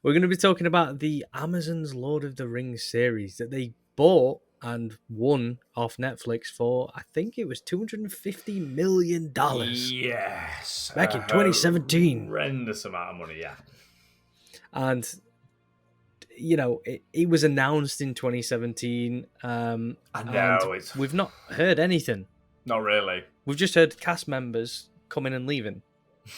We're going to be talking about the Amazon's Lord of the Rings series that they bought and won off Netflix for, I think it was $250 million Yes. back in 2017. Horrendous amount of money, yeah. And, you know, it was announced in 2017. I know, and we've not heard anything. Not really. We've just heard cast members coming and leaving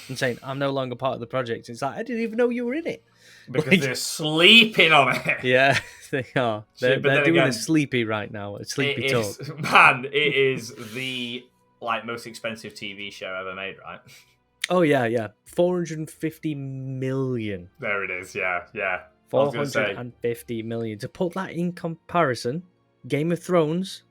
and saying, I'm no longer part of the project. It's like, I didn't even know you were in it. Because they're sleeping on it. Yeah, they are. They're doing again, a sleepy right now. A sleepy talk. Man, it is the most expensive TV show ever made, right? Oh, yeah. 450 million. There it is, yeah. 450 million. To put that in comparison, Game of Thrones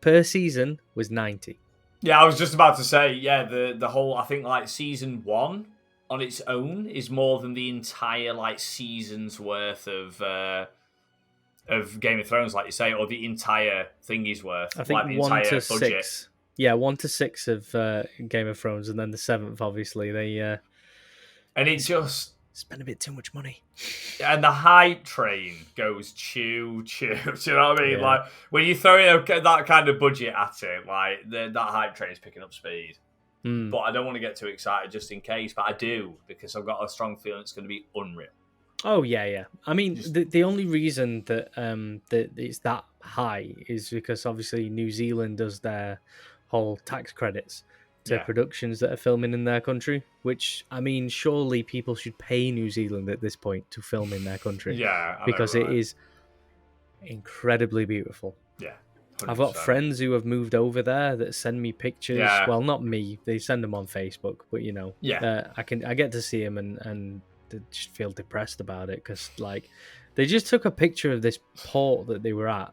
per season was 90. Yeah, I was just about to say, yeah, the whole, I think, season 1 on its own is more than the entire, season's worth of Game of Thrones, like you say, or the entire thingy's worth. I think the 1 entire to budget. 6. Yeah, 1 to 6 of Game of Thrones, and then the 7th, obviously, they... and it just... spend a bit too much money. And the hype train goes choo. Do you know what I mean? Yeah. When you throw that kind of budget at it, that hype train is picking up speed. But I don't want to get too excited just in case, but I do, because I've got a strong feeling it's going to be unreal. Oh, yeah. I mean, the only reason that that it's that high is because obviously New Zealand does their whole tax credits to productions that are filming in their country, which, I mean, surely people should pay New Zealand at this point to film in their country. Yeah, because it is incredibly beautiful. Yeah. 100%. I've got friends who have moved over there that send me pictures. Yeah. Well, not me. They send them on Facebook, but I get to see them and just feel depressed about it because they just took a picture of this port that they were at.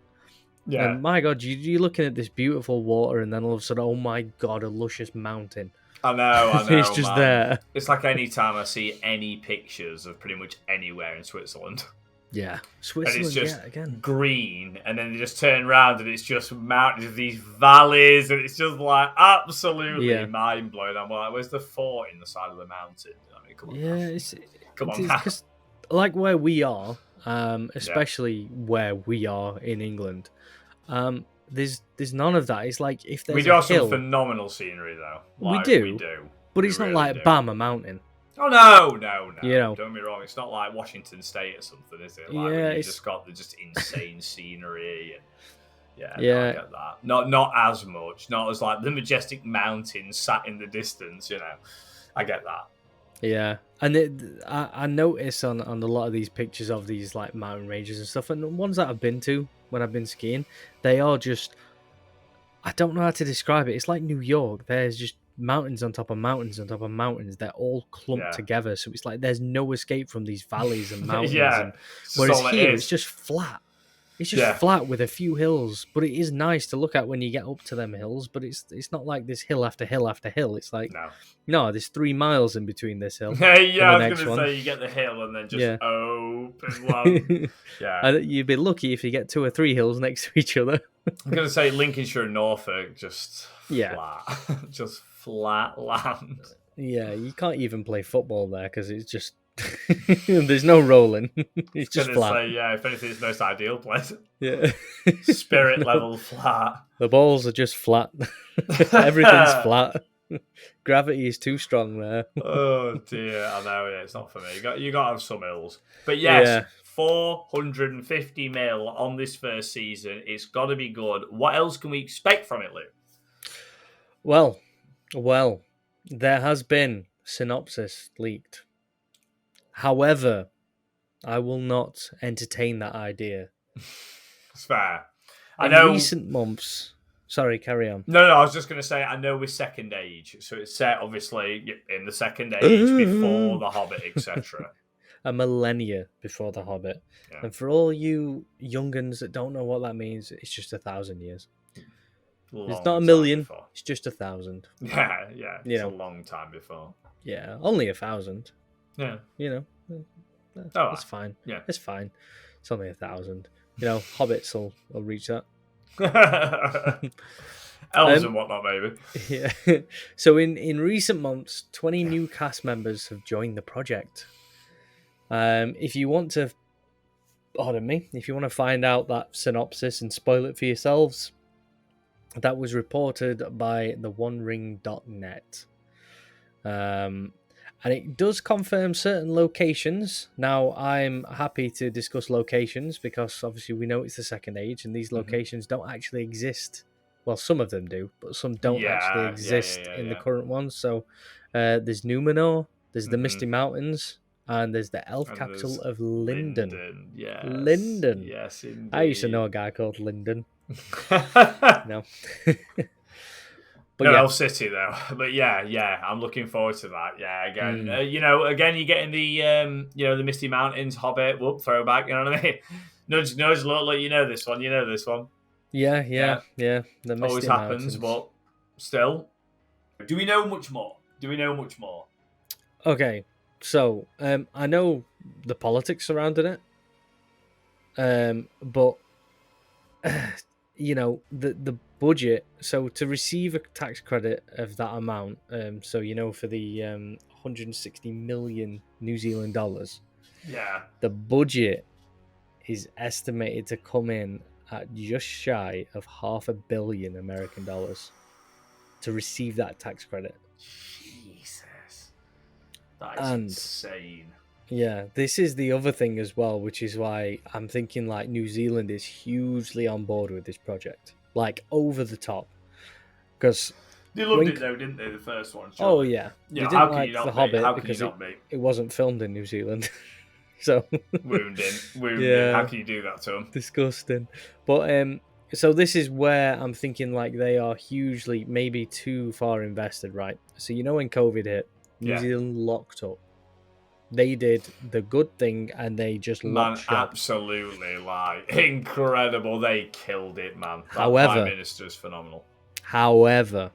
Yeah. And my God, you're looking at this beautiful water, and then all of a sudden, oh my God, a luscious mountain. I know. It's just there. It's like any time I see any pictures of pretty much anywhere in Switzerland. Yeah, Switzerland. And it's just again green, and then they just turn around and it's just mountains, these valleys, and it's just absolutely mind blowing. I'm like, where's the fort in the side of the mountain? I mean, come on. Yeah, come on. Because where we are, especially where we are in England, there's none of that. It's like if there's we do have hill, some phenomenal scenery though. We do, but it's not really bam, a mountain. Oh no! You know, don't get me wrong. It's not like Washington State or something, is it? You just got the insane scenery. And, I get that. Not as much. Not as the majestic mountains sat in the distance. I get that. Yeah, and I notice on a lot of these pictures of these mountain ranges and stuff, and the ones that I've been to when I've been skiing, they are just, I don't know how to describe it. It's like New York. There's just mountains on top of mountains on top of mountains. They're all clumped together, so it's like there's no escape from these valleys and mountains. Whereas here, it's just flat. It's just flat with a few hills, but it is nice to look at when you get up to them hills. But it's not like this hill after hill after hill. It's like no, there's 3 miles in between this hill. I was going to say you get the hill and then just open one. And you'd be lucky if you get 2 or 3 hills next to each other. I'm going to say Lincolnshire and Norfolk just flat, just flat land. Yeah, you can't even play football there because it's just. There's no rolling. It's just flat. Say, if anything, it's the most ideal place. Yeah. Spirit level flat. The balls are just flat. Everything's flat. Gravity is too strong there. Oh dear, I know. Yeah, it's not for me. You got to have some hills. But yes, 450 mil on this first season. It's got to be good. What else can we expect from it, Luke? Well, there has been synopsis leaked. However, I will not entertain that idea. It's fair. In recent months... Sorry, carry on. No, I was just going to say, I know with Second Age, so it's set, obviously, in the Second Age, before The Hobbit, etc. A millennia before The Hobbit. Yeah. And for all you young'uns that don't know what that means, it's just 1,000 years. It's not a million, it's just 1,000. Yeah, it's a long time before. Yeah, only 1,000. Yeah. That's fine. Yeah. It's fine. It's only 1,000. Hobbits will reach that. Elves and whatnot, maybe. Yeah. So in recent months, 20 new cast members have joined the project. If you want to, pardon me, if you want to find out that synopsis and spoil it for yourselves, that was reported by the OneRing.net. And it does confirm certain locations. Now, I'm happy to discuss locations because obviously we know it's the Second Age, and these locations don't actually exist. Well, some of them do, but some don't actually exist in the current ones. So there's Numenor, there's the Misty Mountains, and there's the elf capital of Lindon. Yes. Linden. Yes, indeed. I used to know a guy called Linden. No. But no, Elf City though. But yeah, I'm looking forward to that. Yeah, again, again, you're getting the the Misty Mountains, Hobbit, throwback. You know what I mean? Nudge, look, you know this one. Yeah. The Misty always happens, but still. Do we know much more? Okay, so I know the politics surrounding it, but the budget. So to receive a tax credit of that amount, for the 160 million New Zealand dollars, the budget is estimated to come in at just shy of $500 million American dollars to receive that tax credit. Jesus, that is insane. Yeah, this is the other thing as well, which is why I'm thinking like New Zealand is hugely on board with this project, like over the top. Because they loved it though, didn't they? The first one. Surely. Oh yeah, they didn't like The Hobbit because it wasn't filmed in New Zealand. So wounding. Yeah, how can you do that to them? Disgusting. But so this is where I'm thinking like they are hugely, maybe too far invested, right? So when COVID hit, New Zealand locked up. They did the good thing and they just locked shop. Absolutely, incredible. They killed it, man. That Prime Minister is phenomenal. However,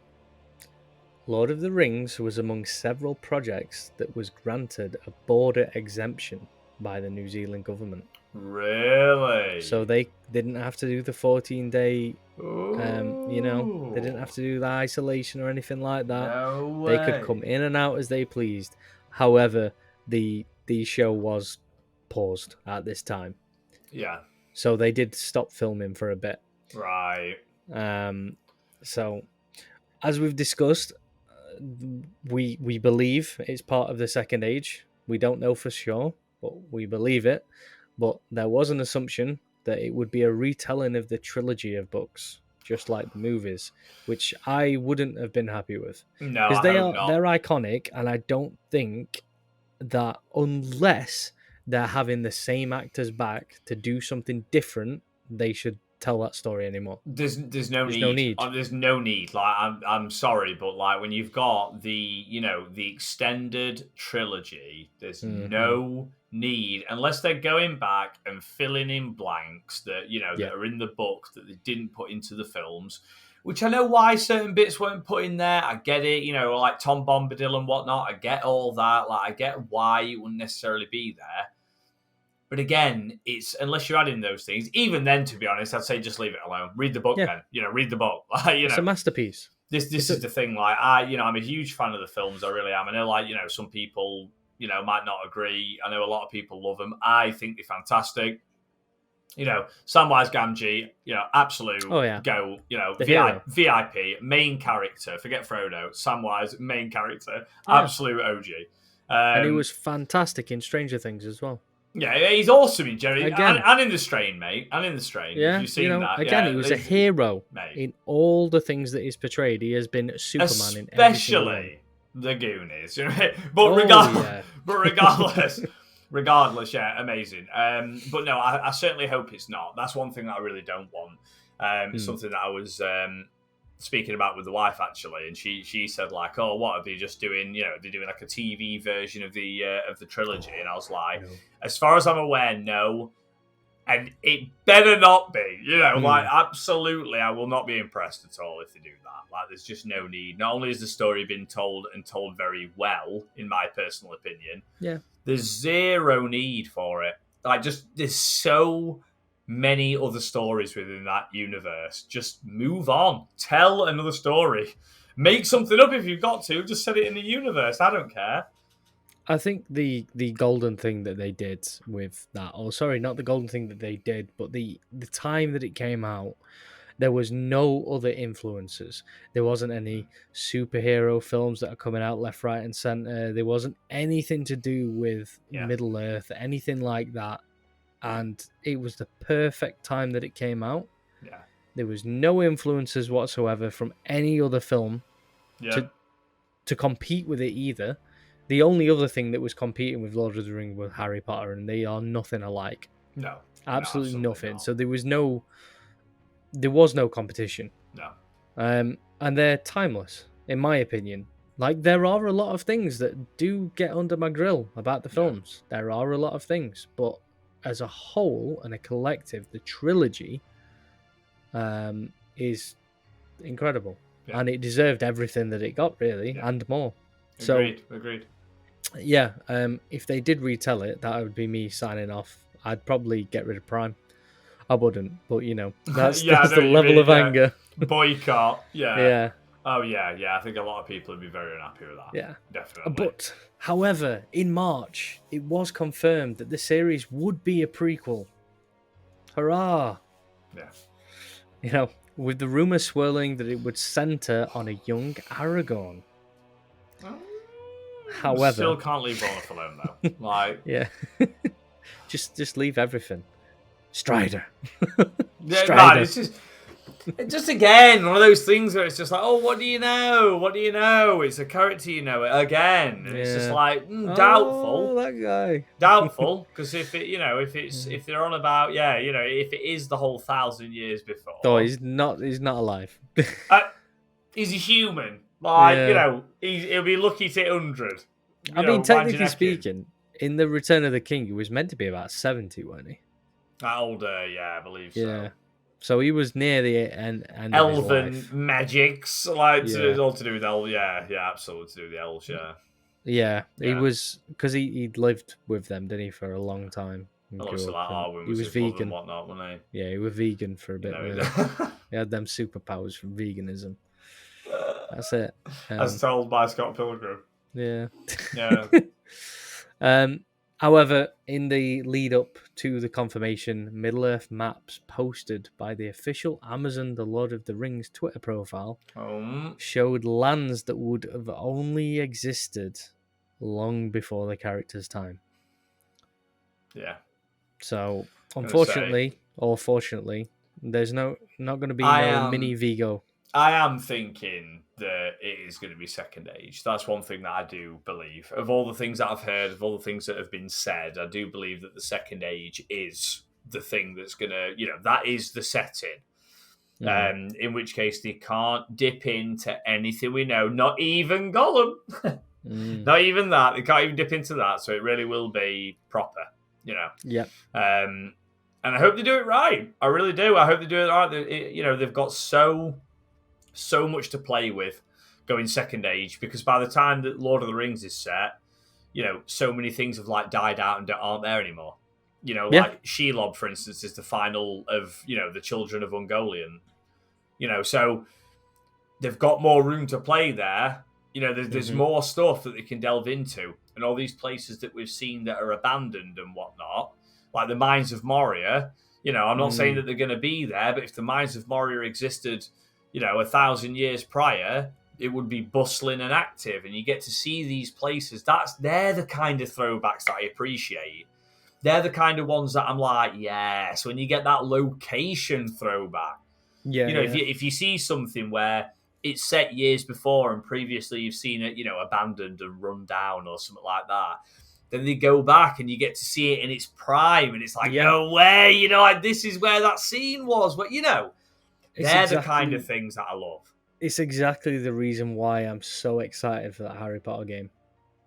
Lord of the Rings was among several projects that was granted a border exemption by the New Zealand government. Really? So they didn't have to do the 14-day, they didn't have to do the isolation or anything like that. No way. They could come in and out as they pleased. However, the show was paused at this time. Yeah. So they did stop filming for a bit. Right. So, as we've discussed, we believe it's part of the Second Age. We don't know for sure, but we believe it. But there was an assumption that it would be a retelling of the trilogy of books, just like the movies, which I wouldn't have been happy with. No, because they're iconic, and I don't think that unless they're having the same actors back to do something different, they should tell that story anymore. There's no need. There's no need. I'm sorry, but when you've got the the extended trilogy, there's no need unless they're going back and filling in blanks that that are in the book that they didn't put into the films. Which I know why certain bits weren't put in there. I get it, like Tom Bombadil and whatnot. I get all that. I get why it wouldn't necessarily be there. But again, it's unless you're adding those things. Even then, to be honest, I'd say just leave it alone. Read the book, then. Read the book. It's a masterpiece. This is the thing. I'm a huge fan of the films. I really am. I know, some people, might not agree. I know a lot of people love them. I think they're fantastic. Samwise Gamgee, absolute go, VIP, main character. Forget Frodo. Samwise, main character, absolute OG. And he was fantastic in Stranger Things as well. Yeah, he's awesome in Jerry. And in The Strain, mate. And in The Strain. Yeah, you've seen that. Again, he was a hero, mate. In all the things that he's portrayed. He has been Superman in every especially the Goonies. Regardless... Regardless, yeah, amazing. But no, I certainly hope it's not. That's one thing that I really don't want. It's something that I was speaking about with the wife, actually, and she said, oh, what are they just doing? They're doing a TV version of the trilogy, and I was like, as far as I'm aware, no. And it better not be, absolutely, I will not be impressed at all if they do that. There's just no need. Not only has the story been told and told very well, in my personal opinion, there's zero need for it. There's so many other stories within that universe. Just move on. Tell another story. Make something up if you've got to. Just set it in the universe. I don't care. I think the golden thing that they did with that, or sorry, not the golden thing that they did, but the time that it came out, there was no other influences. There wasn't any superhero films that are coming out left, right, and center. There wasn't anything to do with Middle Earth, anything like that. And it was the perfect time that it came out. Yeah. There was no influences whatsoever from any other film to compete with it either. The only other thing that was competing with Lord of the Rings was Harry Potter, and they are nothing alike. No. Absolutely nothing. Not. So there was no competition. No. And they're timeless, in my opinion. Like, there are a lot of things that do get under my grill about the films. Yeah. There are a lot of things, but as a whole and a collective, the trilogy is incredible. Yeah. And it deserved everything that it got, really, and more. Agreed. Yeah, if they did retell it, that would be me signing off. I'd probably get rid of Prime. I wouldn't, but that's the level of anger. Boycott, yeah. Oh yeah. I think a lot of people would be very unhappy with that. Yeah, definitely. But however, in March, it was confirmed that the series would be a prequel. Hurrah! Yeah. With the rumor swirling that it would center on a young Aragorn. However, still can't leave Bollock alone though. Like, yeah, just leave everything. Strider. Strider. It's just again one of those things where it's just like, oh, what do you know? What do you know? It's a character you know again. And it's just like doubtful. Oh, that guy. Doubtful, because if they're on about if it is the whole 1,000 years before. Oh, he's not alive. He's a human. Like, he'll be lucky to hit 100. I mean, technically speaking, in the Return of the King, he was meant to be about 70, wasn't he? Older, yeah, I believe so. Yeah. So he was near the end Elven of his life. magics, it's all to do with elves. Yeah, absolutely to do with the elves, Yeah, he was, because he lived with them, didn't he, for a long time. He was vegan. And whatnot, wasn't he? Yeah, he was vegan for a bit. He had them superpowers from veganism. That's it. As told by Scott Pilgrim. Yeah. Yeah. However, in the lead up to the confirmation, Middle-earth maps posted by the official Amazon The Lord of the Rings Twitter profile showed lands that would have only existed long before the character's time. Yeah. So, unfortunately, or fortunately, there's not going to be no mini Vigo. I am thinking that it is going to be Second Age. That's one thing that I do believe. Of all the things that I've heard, of all the things that have been said, I do believe that the Second Age is the thing that's going to, that is the setting. In which case they can't dip into anything we know, not even Gollum. Not even that. They can't even dip into that. So it really will be proper, Yeah. And I hope they do it right. I really do. I hope they do it right. They've got so much to play with going Second Age, because by the time that Lord of the Rings is set, so many things have died out and aren't there anymore. Like Shelob, for instance, is the final of the children of Ungoliant. So they've got more room to play there. There's more stuff that they can delve into, and all these places that we've seen that are abandoned and whatnot, like the Mines of Moria. I'm not saying that they're going to be there, but if the Mines of Moria existed 1,000 years prior, it would be bustling and active, and you get to see these places. They're the kind of throwbacks that I appreciate. They're the kind of ones that I'm like, yes, when you get that location throwback. If you see something where it's set years before and previously you've seen it, abandoned and run down or something like that, then they go back and you get to see it in its prime, and it's like, no way, this is where that scene was. But, they're the kind of things that I love. It's exactly the reason why I'm so excited for that Harry Potter game.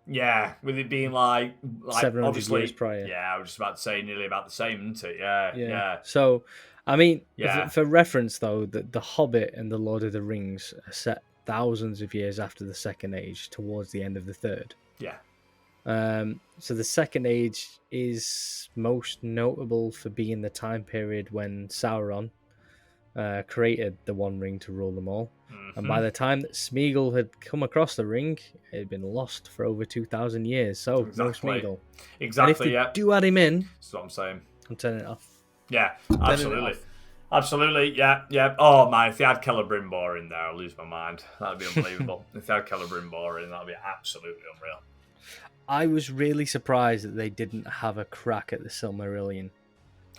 Yeah, with it being like 700 obviously, years prior. Yeah, I was just about to say nearly about the same, isn't it? Yeah. So, I mean, for reference though, the Hobbit and the Lord of the Rings are set thousands of years after the Second Age, towards the end of the Third. Yeah. So the Second Age is most notable for being the time period when Sauron created the One Ring to rule them all. Mm-hmm. And by the time that Smeagol had come across the ring, it had been lost for over 2,000 years. So, no Smeagol. Exactly, and if they do add him in... That's what I'm saying. I'm turning it off. Yeah, absolutely. Absolutely, yeah. Oh, man, if they had Celebrimbor in there, I'll lose my mind. That'd be unbelievable. If they had Celebrimbor in, that'd be absolutely unreal. I was really surprised that they didn't have a crack at the Silmarillion.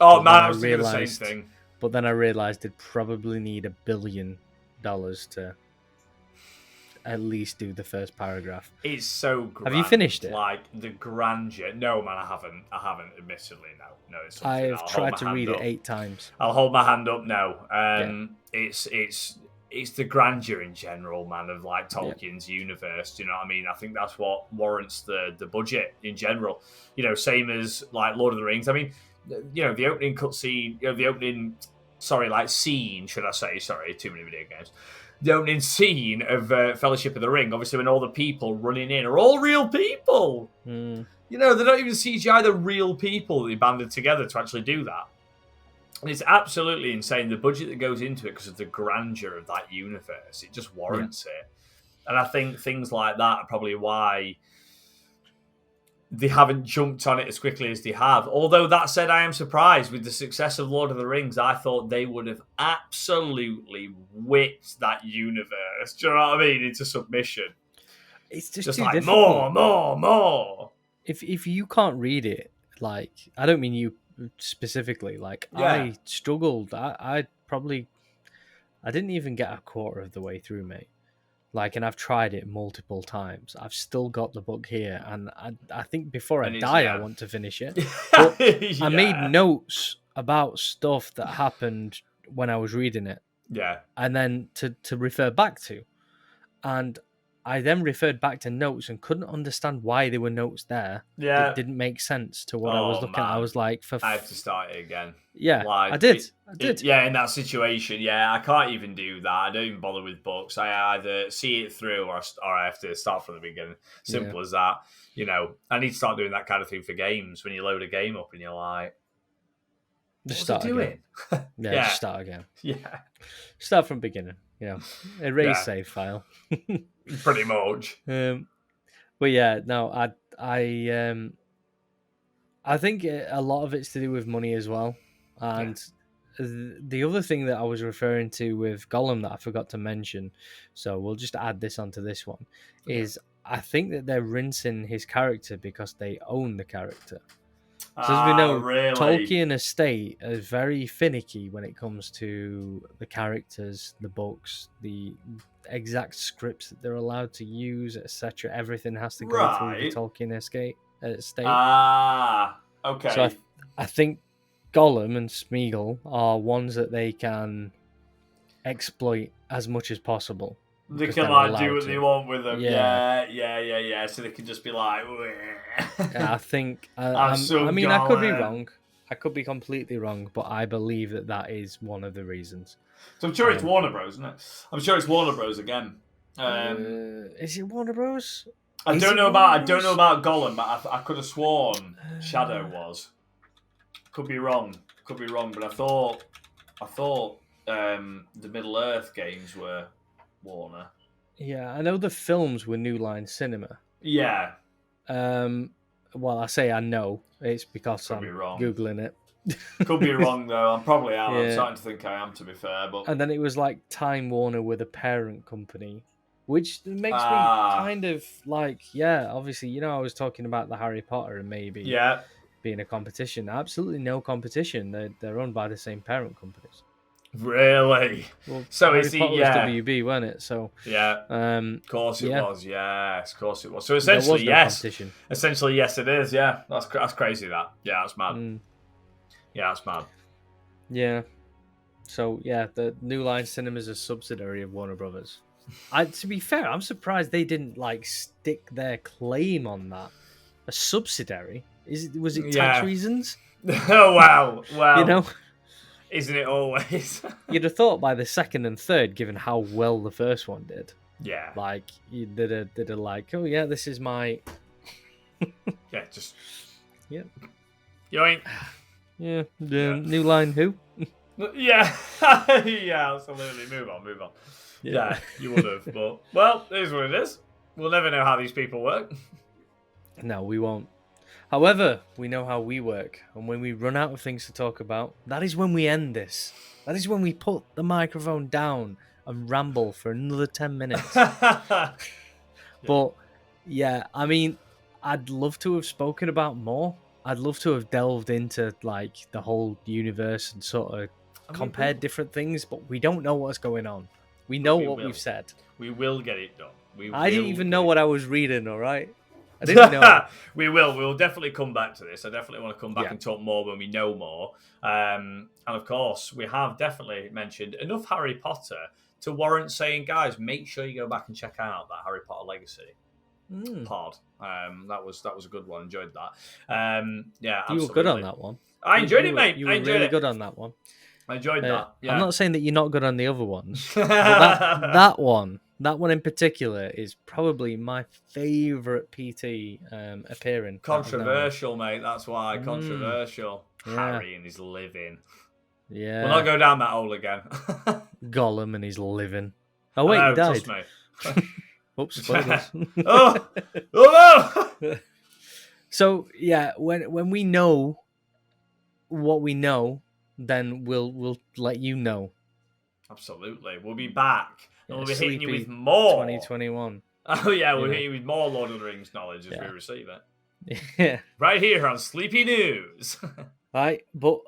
Oh, man, I was thinking the same thing. But then I realised they'd probably need $1 billion to at least do the first paragraph. It's so grand. Have you finished it? Like, the grandeur. No, man, I haven't, admittedly, no. It's something I've tried to read it 8 times. I'll hold my hand up now. It's the grandeur in general, man, of like Tolkien's universe. Do you know what I mean? I think that's what warrants the budget in general. You know, same as like Lord of the Rings. I mean, you know, the opening cutscene, scene, should I say? Sorry, too many video games. The opening scene of Fellowship of the Ring, obviously, when all the people running in are all real people. Mm. You know, they don't even CGI the real people that they banded together to actually do that. And it's absolutely insane, the budget that goes into it because of the grandeur of that universe. It just warrants it. And I think things like that are probably why they haven't jumped on it as quickly as they have. Although, that said, I am surprised with the success of Lord of the Rings. I thought they would have absolutely whipped that universe, do you know what I mean, into submission. It's just like, difficult. more. If you can't read it, like, I don't mean you specifically, like, I struggled. I didn't even get a quarter of the way through, mate. Like, and I've tried it multiple times. I've still got the book here, and I think before I die, I want to finish it. But I made notes about stuff that happened when I was reading it. Yeah. And then to refer back to. And I then referred back to notes and couldn't understand why there were notes there. Yeah. It didn't make sense to what I was looking at. I was like... I have to start it again. Yeah, like, I did. In that situation, I can't even do that. I don't even bother with books. I either see it through or I have to start from the beginning. Simple as that. You know, I need to start doing that kind of thing for games. When you load a game up and you're like... Just start doing? Just start again. Yeah. Start from beginning. You know, erase save file. Pretty much. But yeah, no, I think a lot of it's to do with money as well. And the other thing that I was referring to with Gollum that I forgot to mention, so we'll just add this onto this one, is I think that they're rinsing his character because they own the character. So as we know, really? Tolkien estate is very finicky when it comes to the characters, the books, the exact scripts that they're allowed to use, etc. Everything has to go through the Tolkien estate. Okay. So I think Gollum and Smeagol are ones that they can exploit as much as possible. They can like do what they want with them. Yeah. So they can just be like, I think. I could be wrong. I could be completely wrong, but I believe that is one of the reasons. So I'm sure it's Warner Bros, isn't it? I'm sure it's Warner Bros again. Is it Warner Bros? I don't know about Gollum, but I could have sworn Shadow was. Could be wrong, but I thought the Middle Earth games were Warner. Yeah, I know the films were New Line Cinema. Yeah. Well, I say I know. It's because I'm Googling it. Could be wrong, though. I'm probably am. I'm starting to think I am, to be fair. But and then it was like Time Warner with a parent company, which makes me kind of like, obviously, you know, I was talking about the Harry Potter and maybe being a competition. Absolutely no competition. They're owned by the same parent companies. Really? Well, so Harry Potter was WB, wasn't it? So of course it was. Yes, of course it was. So essentially, Essentially, yes, it is. Yeah, that's crazy. That's mad. Yeah, that's mad. Yeah. So the New Line Cinema is a subsidiary of Warner Brothers. To be fair, I'm surprised they didn't like stick their claim on that. A subsidiary? Was it tax reasons? Oh wow! You know. Isn't it always? You'd have thought by the second and third, given how well the first one did. Yeah. Like, you did a like, oh yeah, this is my... just... Yeah. Yoink. Yeah. New Line who? Yeah, yeah, absolutely. Move on. Yeah, you would have, but well, it is what it is. We'll never know how these people work. No, we won't. However, we know how we work, and when we run out of things to talk about, that is when we end this. That is when we put the microphone down and ramble for another 10 minutes. But yeah, I mean, I'd love to have spoken about more. I'd love to have delved into like the whole universe and sort of compared different things, but we don't know what's going on. We know what we've said. We will get it done. I didn't even know what I was reading, all right? I didn't know. We will definitely come back to this. I definitely want to come back and talk more when we know more. And of course, we have definitely mentioned enough Harry Potter to warrant saying, guys, make sure you go back and check out that Harry Potter Legacy pod. That was a good one. Enjoyed that. Yeah, absolutely. You were good on that one. I enjoyed it, mate. You were really good on that one. I enjoyed that. Yeah. I'm not saying that you're not good on the other ones, but that one in particular is probably my favourite PT appearing. Controversial, mate. That's why controversial. Harry and his living. Yeah, we'll not go down that hole again. Gollum and his living. Oh wait, he died. Trust me. Oops, spoilers. Oh no! So yeah, when we know what we know, then we'll let you know. Absolutely, we'll be back. And we'll be hitting you with more 2021. Oh yeah, we'll hit you with more Lord of the Rings knowledge as we receive it. Yeah, right here on Sleepy News. Right, but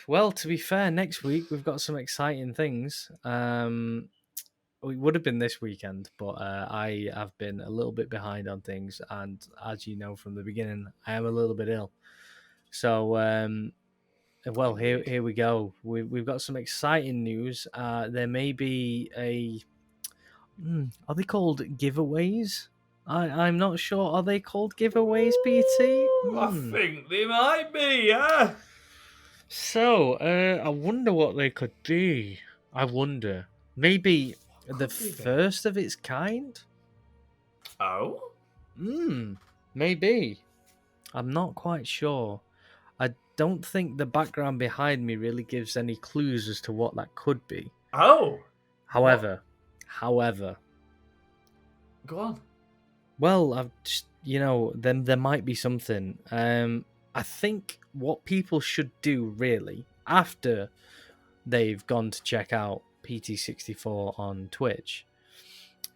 well, to be fair, next week we've got some exciting things. It would have been this weekend, but I have been a little bit behind on things, and as you know from the beginning, I am a little bit ill. So, well, here we go. We've got some exciting news. There may be are they called giveaways? I'm not sure. Are they called giveaways, PT? I think they might be, yeah. So, I wonder what they could be. I wonder. Maybe the first of its kind? Oh? Maybe. I'm not quite sure. I don't think the background behind me really gives any clues as to what that could be. Oh! However. Go on. Well, I've just, then there might be something. I think what people should do, really, after they've gone to check out PT64 on Twitch,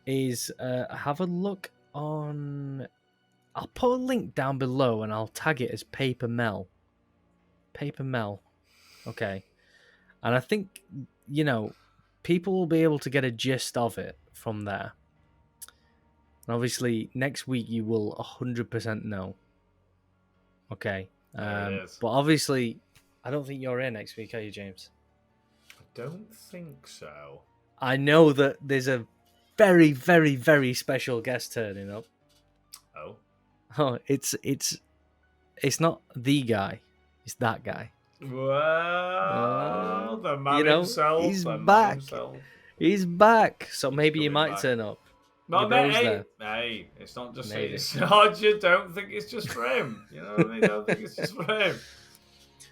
is have a look on... I'll put a link down below and I'll tag it as Paper Mel. Paper Mel. Okay. And I think, people will be able to get a gist of it from there. And obviously, next week you will 100% know. Okay. But obviously, I don't think you're here next week, are you, James? I don't think so. I know that there's a very, very, very special guest turning up. Oh, it's not the guy. It's that guy. Well, the man himself. He's back. He's back. So maybe he might turn up. Not hey, it's not just I just don't think it's just for him. You know what I mean? I don't think it's just for him.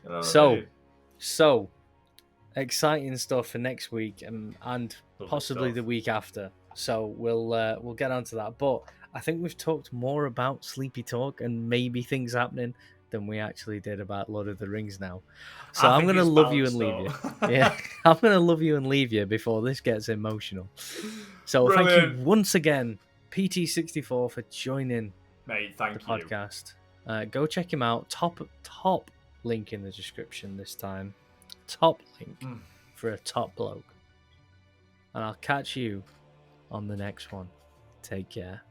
You know so exciting stuff for next week and possibly the week after. So we'll get onto that. But I think we've talked more about Sleepy Talk and maybe things happening than we actually did about Lord of the Rings now. So I'm going to love you and leave you. Yeah, I'm going to love you and leave you before this gets emotional. So Thank you once again, PT64, for joining the podcast. Go check him out. Top link in the description this time. Top link for a top bloke. And I'll catch you on the next one. Take care.